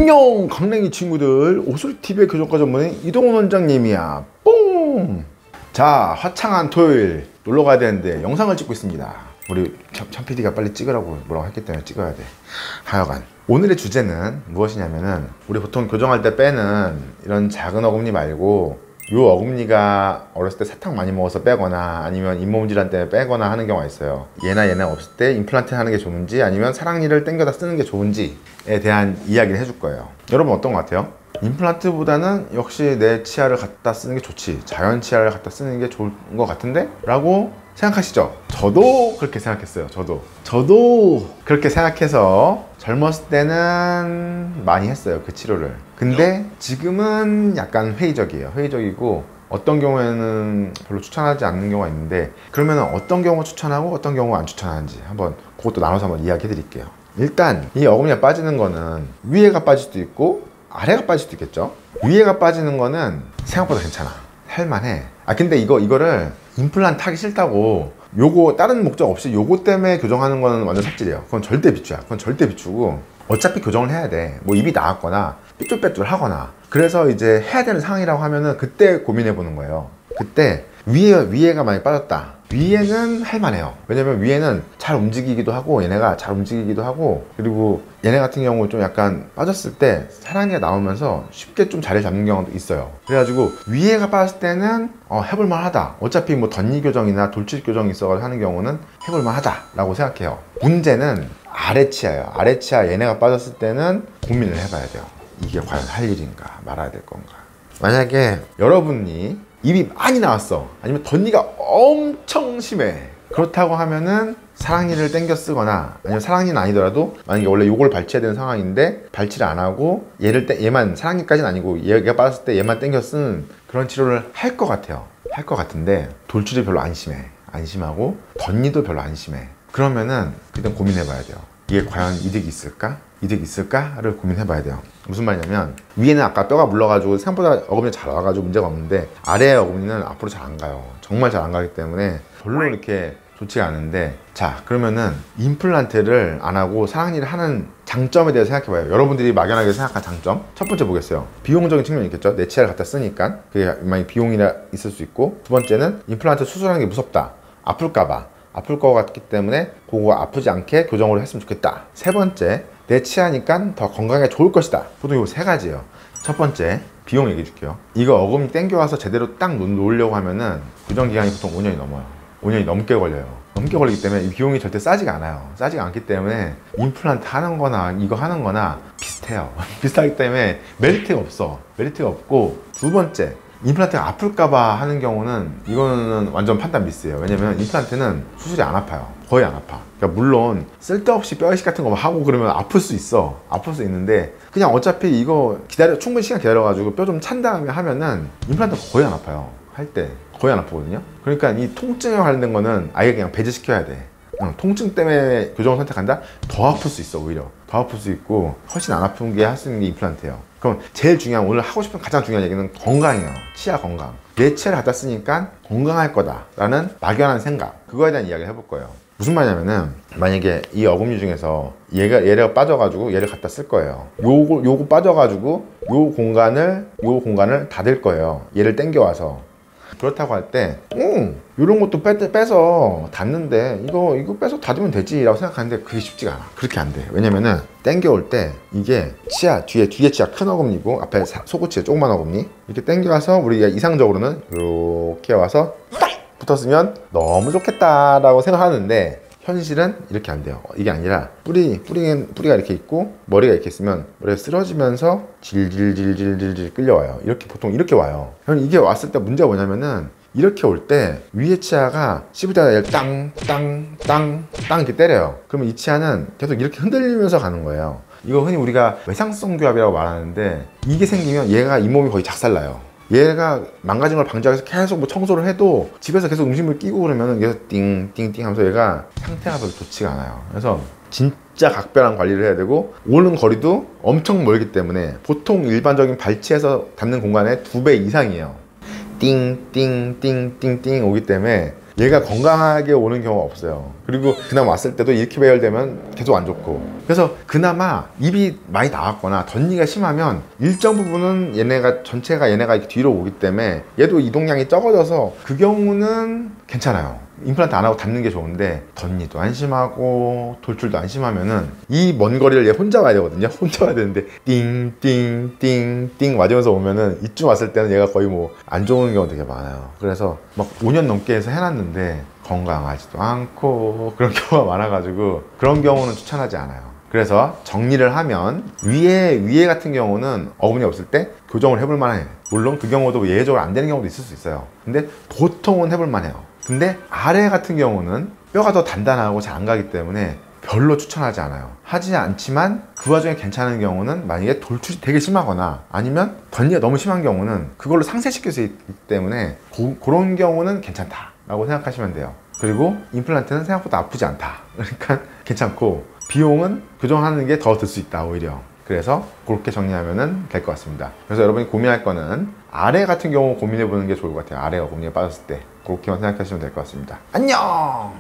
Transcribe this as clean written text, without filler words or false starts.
안녕 강냉이 친구들, 오솔TV의 교정과 전문의 이동훈 원장님이야. 뽕! 자, 화창한 토요일 놀러 가야 되는데 영상을 찍고 있습니다. 우리 참 PD가 빨리 찍으라고 뭐라고 했기 때문에 찍어야 돼. 하여간 오늘의 주제는 무엇이냐면은, 우리 보통 교정할 때 빼는 이런 작은 어금니 말고, 요 어금니가 어렸을 때 사탕 많이 먹어서 빼거나 아니면 잇몸 질환 때문에 빼거나 하는 경우가 있어요. 얘나 얘나 없을 때 임플란트 하는 게 좋은지 아니면 사랑니를 당겨다 쓰는 게 좋은지에 대한 이야기를 해줄 거예요. 여러분 어떤 것 같아요? 임플란트보다는 역시 내 치아를 갖다 쓰는 게 좋지, 자연 치아를 갖다 쓰는 게 좋은 것 같은데? 라고 생각하시죠? 저도 그렇게 생각했어요. 저도 그렇게 생각해서 젊었을 때는 많이 했어요, 그 치료를. 근데 지금은 약간 회의적이고 어떤 경우에는 별로 추천하지 않는 경우가 있는데, 그러면 어떤 경우 추천하고 어떤 경우 안 추천하는지 한번 그것도 나눠서 한번 이야기해 드릴게요. 일단 이 어금니가 빠지는 거는 위에가 빠질 수도 있고 아래가 빠질 수도 있겠죠. 위에가 빠지는 거는 생각보다 괜찮아, 할만해. 근데 이거를 임플란트 하기 싫다고 요거 다른 목적 없이 요거 때문에 교정하는 거는 완전 삽질이에요. 그건 절대 비추야. 그건 절대 비추고, 어차피 교정을 해야 돼. 뭐 입이 나왔거나 삐뚤빼뚤 하거나 그래서 이제 해야 되는 상황이라고 하면은 그때 고민해 보는 거예요. 그때 위에가 많이 빠졌다, 위에는 할만해요. 왜냐면 위에는 잘 움직이기도 하고, 얘네가 잘 움직이기도 하고, 그리고 얘네 같은 경우 좀 약간 빠졌을 때 사랑니가 나오면서 쉽게 좀 자리 잡는 경우도 있어요. 그래가지고 위에가 빠졌을 때는 해볼만 하다. 어차피 뭐 덧니 교정이나 돌출 교정이 있어가지고 하는 경우는 해볼만 하다 라고 생각해요. 문제는 아래치아예요. 아래치아 얘네가 빠졌을 때는 고민을 해봐야 돼요. 이게 과연 할 일인가 말아야 될 건가. 만약에 여러분이 입이 많이 나왔어, 아니면 덧니가 엄청 심해, 그렇다고 하면은 사랑니를 당겨 쓰거나, 아니면 사랑니는 아니더라도 만약에 원래 요걸 발치해야 되는 상황인데 발치를 안 하고 얘만, 사랑니까지는 아니고 얘가 빠졌을 때 얘만 당겨 쓰는 그런 치료를 할 것 같아요. 할 것 같은데 돌출이 별로 안 심하고 덧니도 별로 안 심해. 그러면은 일단 고민해 봐야 돼요. 이게 과연 이득이 있을까를 고민해 봐야 돼요. 무슨 말이냐면, 위에는 아까 뼈가 물러가지고 생각보다 어금니 잘 와가지고 문제가 없는데, 아래의 어금니는 앞으로 잘 안 가요. 정말 잘 안 가기 때문에 별로 이렇게 좋지가 않은데, 자, 그러면은 임플란트를 안 하고 사랑니를 하는 장점에 대해서 생각해 봐요. 여러분들이 막연하게 생각한 장점, 첫 번째 보겠어요. 비용적인 측면이 있겠죠. 내 치아를 갖다 쓰니까 그게 만약 비용이나 있을 수 있고, 두 번째는 임플란트 수술하는 게 무섭다, 아플 것 같기 때문에 그거 아프지 않게 교정을 했으면 좋겠다. 세 번째, 내 치아니까 더 건강에 좋을 것이다. 보통 이거 세 가지예요. 첫 번째, 비용 얘기해 줄게요. 이거 어금니 당겨와서 제대로 딱 놓으려고 하면은 교정 기간이 보통 5년이 넘어요. 5년이 넘게 걸려요. 넘게 걸리기 때문에 이 비용이 절대 싸지가 않아요. 싸지가 않기 때문에 임플란트 하는 거나 이거 하는 거나 비슷해요. 비슷하기 때문에 메리트가 없고, 두 번째, 임플란트가 아플까봐 하는 경우는 이거는 완전 판단 미스예요. 왜냐면 임플란트는 수술이 안 아파요. 거의 안 아파. 그러니까 물론 쓸데없이 뼈 이식 같은 거 하고 그러면 아플 수 있는데, 그냥 어차피 이거 충분히 시간 기다려가지고 뼈 좀 찬 다음에 하면은 임플란트가 거의 안 아파요. 할 때 거의 안 아프거든요. 그러니까 이 통증에 관련된 거는 아예 그냥 배제시켜야 돼. 통증 때문에 교정을 선택한다? 더 아플 수 있어. 오히려 더 아플 수 있고, 훨씬 안 아픈 게 할 수 있는 게 임플란트예요. 그럼 제일 중요한, 오늘 하고 싶은 가장 중요한 얘기는 건강이에요. 치아 건강. 내 치아를 갖다 쓰니까 건강할 거다 라는 막연한 생각, 그거에 대한 이야기를 해볼 거예요. 무슨 말이냐면은, 만약에 이 어금니 중에서 얘가 빠져가지고 얘를 갖다 쓸 거예요. 요거 빠져가지고 요 공간을 닫을 거예요. 얘를 당겨와서. 그렇다고 할 때 이런 것도 빼서 닫는데 이거 빼서 닫으면 되지 라고 생각하는데, 그게 쉽지가 않아. 그렇게 안 돼. 왜냐면은 당겨올 때 이게 뒤에 치아 큰 어금니고, 앞에 속구치에 조그만 어금니, 이렇게 당겨와서 우리가 이상적으로는 이렇게 와서 딱 붙었으면 너무 좋겠다 라고 생각하는데, 현실은 이렇게 안 돼요. 이게 아니라 뿌리가 이렇게 있고 머리가 이렇게 있으면 머리가 쓰러지면서 질질질질질 끌려와요. 보통 이렇게 와요. 이게 왔을 때 문제가 뭐냐면은, 이렇게 올 때 위에 치아가 씹으다가 땅 이렇게 때려요. 그러면 이 치아는 계속 이렇게 흔들리면서 가는 거예요. 이거 흔히 우리가 외상성 교합이라고 말하는데, 이게 생기면 얘가 잇몸이 거의 작살나요. 얘가 망가진 걸 방지하기 위해서 계속 뭐 청소를 해도, 집에서 계속 음식물 끼고 그러면은 계속 띵띵띵 하면서 얘가 상태가 별로 좋지가 않아요. 그래서 진짜 각별한 관리를 해야 되고, 오는 거리도 엄청 멀기 때문에 보통 일반적인 발치에서 닿는 공간의 2배 이상이에요. 띵띵띵띵띵 오기 때문에 얘가 건강하게 오는 경우가 없어요. 그리고 그나마 왔을 때도 이렇게 배열되면 계속 안 좋고, 그래서 그나마 입이 많이 나왔거나 덧니가 심하면 일정 부분은 얘네가 전체가 얘네가 이렇게 뒤로 오기 때문에 얘도 이동량이 적어져서 그 경우는 괜찮아요. 임플란트 안 하고 닫는 게 좋은데 덧니도 안 심하고 돌출도 안 심하면은 이 먼 거리를 얘 혼자 와야 되거든요. 혼자 와야 되는데 띵띵띵띵 맞으면서 오면은 이쯤 왔을 때는 얘가 거의 뭐 안 좋은 경우 되게 많아요. 그래서 막 5년 넘게 해서 해놨는데 건강하지도 않고 그런 경우가 많아가지고 그런 경우는 추천하지 않아요. 그래서 정리를 하면 위에 같은 경우는 어금니 없을 때 교정을 해볼 만해. 물론 그 경우도 예외적으로 안 되는 경우도 있을 수 있어요. 근데 보통은 해볼 만해요. 근데 아래 같은 경우는 뼈가 더 단단하고 잘 안 가기 때문에 별로 추천하지 않아요. 하지 않지만 그 와중에 괜찮은 경우는 만약에 돌출이 되게 심하거나 아니면 덧니가 너무 심한 경우는 그걸로 상쇄시킬 수 있기 때문에 그런 경우는 괜찮다라고 생각하시면 돼요. 그리고 임플란트는 생각보다 아프지 않다. 그러니까 괜찮고 비용은 교정하는 게 더 들 수 있다 오히려. 그래서 그렇게 정리하면 될 것 같습니다. 그래서 여러분이 고민할 거는 아래 같은 경우 고민해 보는 게 좋을 것 같아요. 아래가 어금니가 빠졌을 때 그렇게만 생각하시면 될 것 같습니다. 안녕!